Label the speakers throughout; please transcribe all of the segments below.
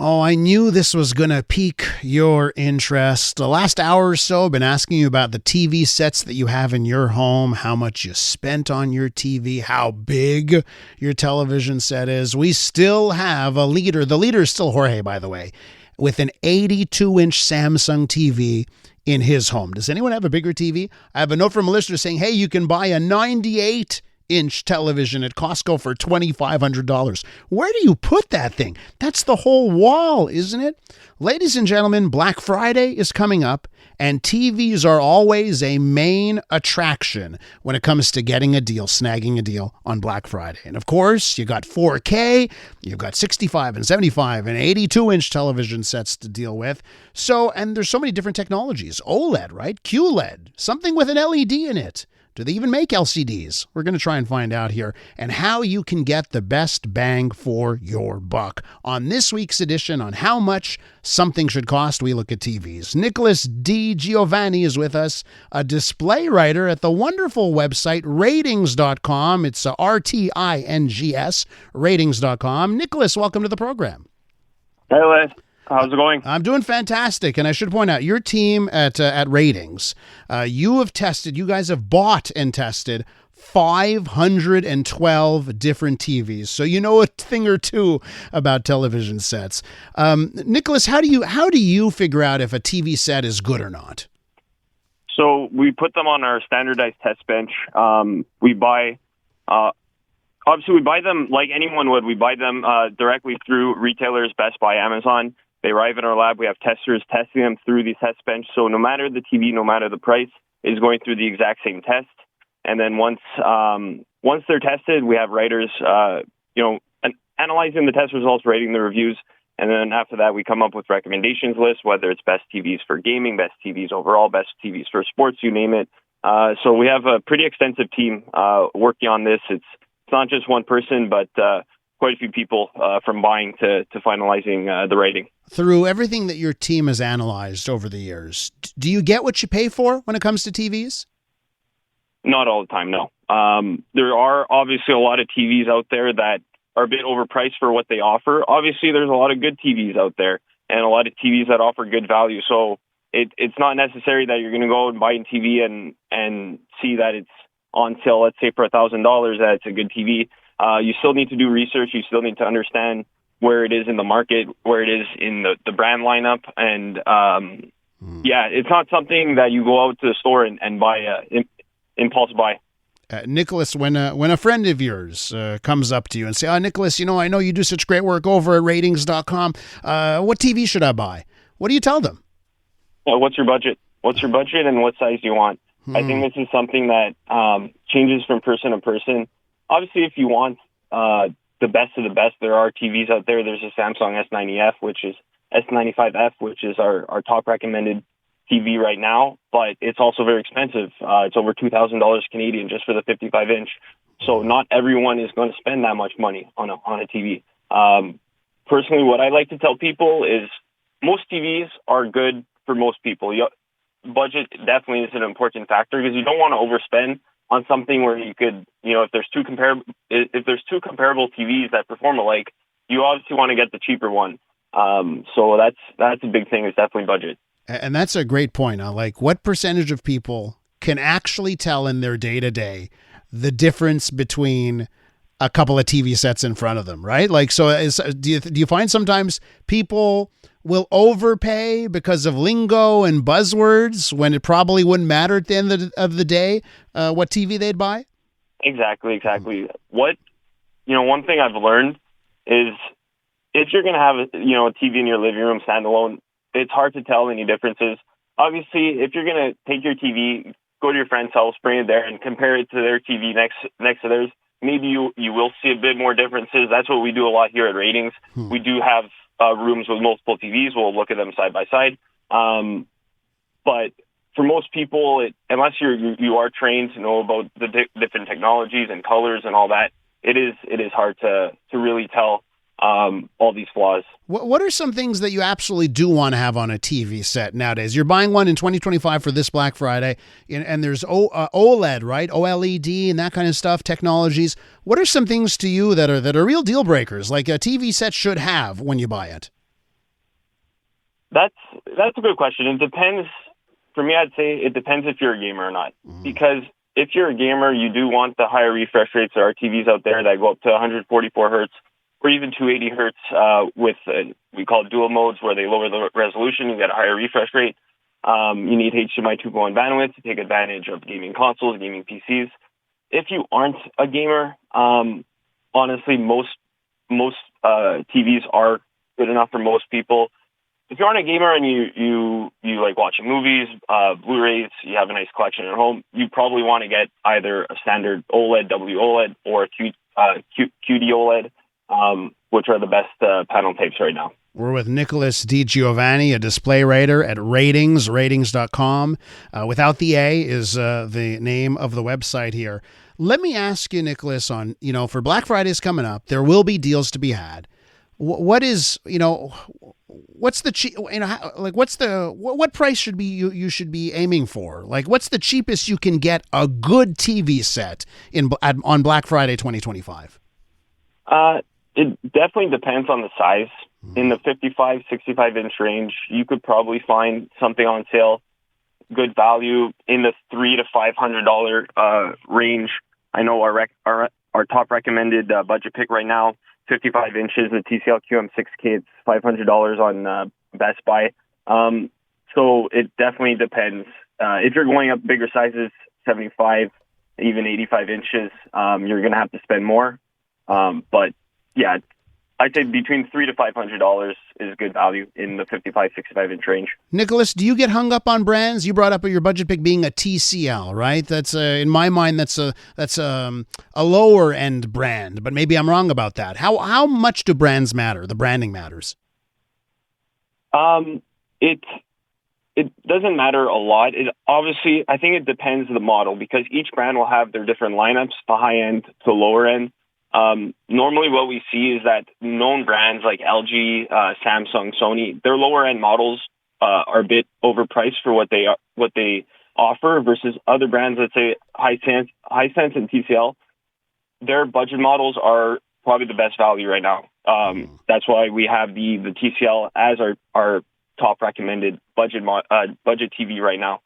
Speaker 1: Oh, I knew this was going to pique your interest. The last hour or so, I've been asking you about the TV sets that you have in your home, how much you spent on your TV, how big your television set is. We still have a leader. The leader is still Jorge, by the way, with an 82-inch Samsung TV in his home. Does anyone have a bigger TV? I have a note from a listener saying, hey, you can buy a 98-inch television at Costco for $2,500. Where do you put that thing? That's the whole wall, isn't it? Ladies and gentlemen, Black Friday is coming up, and TVs are always a main attraction when it comes to getting a deal, snagging a deal on Black Friday. And of course, you got 4K, you've got 65 and 75 and 82-inch television sets to deal with. So, and there's so many different technologies. OLED, right? QLED, something with an LED in it. Do they even make LCDs? We're going to try and find out here, and how you can get the best bang for your buck. On this week's edition on how much something should cost, we look at TVs. Nicholas D. Giovanni is with us, a display writer at the wonderful website ratings.com. It's RTINGS, ratings.com. Nicholas, welcome to the program.
Speaker 2: Hey, Les. How's it going?
Speaker 1: I'm doing fantastic. And I should point out, your team at Ratings, you guys have bought and tested 512 different TVs. So you know a thing or two about television sets. Nicholas, how do you figure out if a TV set is good or not?
Speaker 2: So we put them on our standardized test bench. We buy them like anyone would. We buy them directly through retailers, Best Buy, Amazon. They arrive in our lab. We have testers testing them through the test bench. So no matter the TV, no matter the price, is going through the exact same test. And then once they're tested, we have writers, analyzing the test results, rating the reviews. And then after that, we come up with recommendations lists, whether it's best TVs for gaming, best TVs overall, best TVs for sports, you name it. So we have a pretty extensive team working on this. It's not just one person, but quite a few people from buying to finalizing the rating.
Speaker 1: Through everything that your team has analyzed over the years, do you get what you pay for when it comes to TVs?
Speaker 2: Not all the time, no. There are obviously a lot of TVs out there that are a bit overpriced for what they offer. Obviously, there's a lot of good TVs out there and a lot of TVs that offer good value. So it's not necessary that you're going to go and buy a TV and see that it's on sale, let's say for $1,000, that it's a good TV. You still need to do research. You still need to understand where it is in the market, where it is in the brand lineup. And it's not something that you go out to the store and buy impulse buy.
Speaker 1: Nicholas, when a friend of yours comes up to you and say, Nicholas, I know you do such great work over at ratings.com. What TV should I buy? What do you tell them?
Speaker 2: What's your budget? What's your budget and what size do you want? I think this is something that changes from person to person. Obviously, if you want the best of the best, there are TVs out there. There's a Samsung S90F, which is S95F, which is our top recommended TV right now, but it's also very expensive. It's over $2,000 Canadian just for the 55-inch. So not everyone is going to spend that much money on a TV. Personally, what I like to tell people is most TVs are good for most people. Budget definitely is an important factor because you don't want to overspend on something where you could, if there's two comparable TVs that perform alike, you obviously want to get the cheaper one. So that's a big thing. Is definitely budget.
Speaker 1: And that's a great point. Like, what percentage of people can actually tell in their day-to-day the difference between a couple of TV sets in front of them, right? Like, so do you find sometimes people will overpay because of lingo and buzzwords when it probably wouldn't matter at the end of the day what TV they'd buy?
Speaker 2: Exactly. One thing I've learned is if you're going to have a TV in your living room standalone, it's hard to tell any differences. Obviously, if you're going to take your TV, go to your friend's house, bring it there, and compare it to their TV next to theirs, maybe you will see a bit more differences. That's what we do a lot here at Ratings. We do have rooms with multiple TVs. We'll look at them side by side. But for most people, unless you are trained to know about the different technologies and colors and all that, it is hard to really tell all these flaws.
Speaker 1: What are some things that you absolutely do want to have on a TV set nowadays? You're buying one in 2025 for this Black Friday, and there's OLED, right? OLED and that kind of stuff, technologies. What are some things to you that are real deal breakers, like a TV set should have when you buy it?
Speaker 2: That's a good question. It depends. For me, I'd say it depends if you're a gamer or not. Because if you're a gamer, you do want the higher refresh rates. There are TVs out there that go up to 144 hertz or even 280 hertz with we call it dual modes, where they lower the resolution. You get a higher refresh rate. You need HDMI 2.1 bandwidth to take advantage of gaming consoles, gaming PCs. If you aren't a gamer, honestly, most TVs are good enough for most people. If you aren't a gamer and you like watching movies, Blu-rays, you have a nice collection at home, you probably want to get either a standard OLED, WOLED, or a QD OLED, which are the best panel types right now.
Speaker 1: We're with Nicholas D. Giovanni, a display writer at RTINGS, ratings.com. Without the A is the name of the website here. Let me ask you, Nicholas, on, for Black Friday's coming up, there will be deals to be had. What price should be you should be aiming for? Like, what's the cheapest you can get a good TV set on Black Friday 2025?
Speaker 2: It definitely depends on the size. In the 55, 65-inch range, you could probably find something on sale, good value, in the $300 to $500 range. I know our top recommended budget pick right now, 55 inches, the TCL QM6K, it's $500 on Best Buy. So it definitely depends. If you're going up bigger sizes, 75, even 85 inches, you're going to have to spend more. But yeah, I'd say between $300 to $500 is good value in the 55, 65-inch range.
Speaker 1: Nicholas, do you get hung up on brands? You brought up your budget pick being a TCL, right? That's in my mind, that's a lower end brand, but maybe I'm wrong about that. How much do brands matter? The branding matters.
Speaker 2: It doesn't matter a lot. Obviously, I think it depends on the model, because each brand will have their different lineups, the high end to lower end. Normally what we see is that known brands like LG, Samsung, Sony, their lower end models are a bit overpriced for what they offer, versus other brands, let's say Hisense and TCL. Their budget models are probably the best value right now. That's why we have the TCL as our top recommended budget TV right now.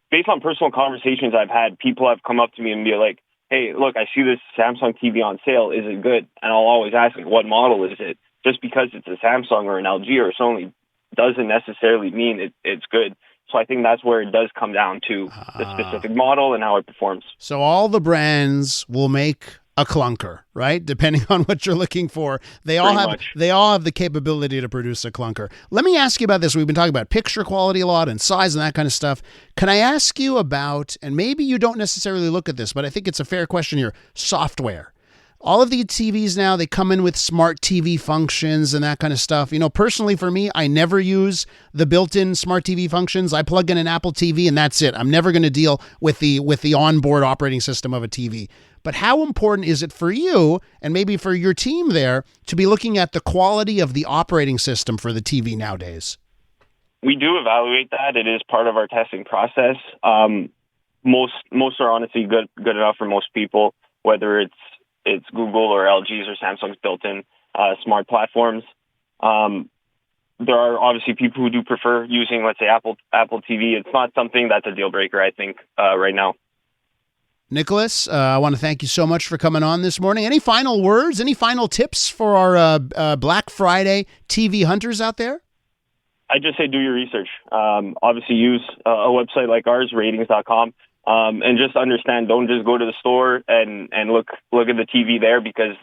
Speaker 2: Based on personal conversations I've had, people have come up to me and be like, hey, look, I see this Samsung TV on sale. Is it good? And I'll always ask, what model is it? Just because it's a Samsung or an LG or a Sony doesn't necessarily mean it's good. So I think that's where it does come down to the specific model and how it performs.
Speaker 1: So all the brands will make a clunker, right? Depending on what you're looking for. They all have the capability to produce a clunker. Let me ask you about this. We've been talking about picture quality a lot and size and that kind of stuff. Can I ask you about, and maybe you don't necessarily look at this, but I think it's a fair question here, software. All of the TVs now, they come in with smart TV functions and that kind of stuff. Personally for me, I never use the built-in smart TV functions. I plug in an Apple TV and that's it. I'm never going to deal with the onboard operating system of a TV. But how important is it for you, and maybe for your team there, to be looking at the quality of the operating system for the TV nowadays?
Speaker 2: We do evaluate that. It is part of our testing process. Most are honestly good enough for most people, whether it's Google or LG's or Samsung's built-in smart platforms. There are obviously people who do prefer using, let's say, Apple TV. It's not something that's a deal breaker, I think, right now.
Speaker 1: Nicholas, I want to thank you so much for coming on this morning. Any final words, any final tips for our Black Friday TV hunters out there?
Speaker 2: I just say do your research. Obviously, use a website like ours, ratings.com, and just understand. Don't just go to the store and look at the TV there, because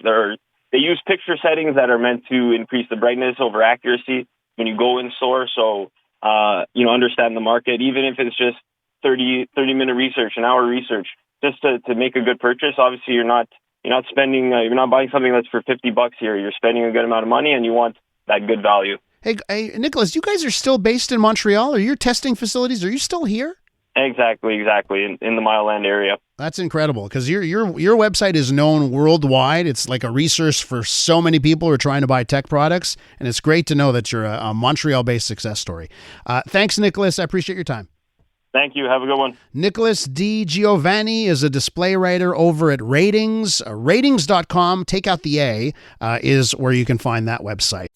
Speaker 2: they use picture settings that are meant to increase the brightness over accuracy when you go in store. So understand the market, even if it's just 30-minute research, an hour research, just to make a good purchase. Obviously, you're not spending, you're not buying something that's for $50 here. You're spending a good amount of money, and you want that good value.
Speaker 1: Hey, Nicholas, you guys are still based in Montreal? Are your testing facilities, are you still here?
Speaker 2: Exactly, in the Mileland area.
Speaker 1: That's incredible, because your website is known worldwide. It's like a resource for so many people who are trying to buy tech products, and it's great to know that you're a Montreal-based success story. Thanks, Nicholas. I appreciate your time.
Speaker 2: Thank you. Have a good one.
Speaker 1: Nicholas D. Giovanni is a display writer over at Ratings. Ratings.com, take out the A, is where you can find that website.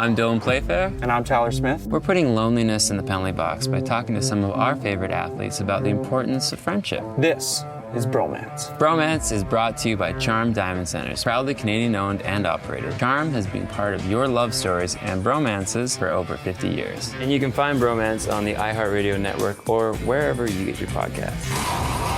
Speaker 3: I'm Dylan Playfair.
Speaker 4: And I'm Tyler Smith.
Speaker 3: We're putting loneliness in the penalty box by talking to some of our favorite athletes about the importance of friendship.
Speaker 4: This is Bromance.
Speaker 3: Bromance is brought to you by Charm Diamond Centers, proudly Canadian-owned and operated. Charm has been part of your love stories and bromances for over 50 years. And you can find Bromance on the iHeartRadio network or wherever you get your podcasts.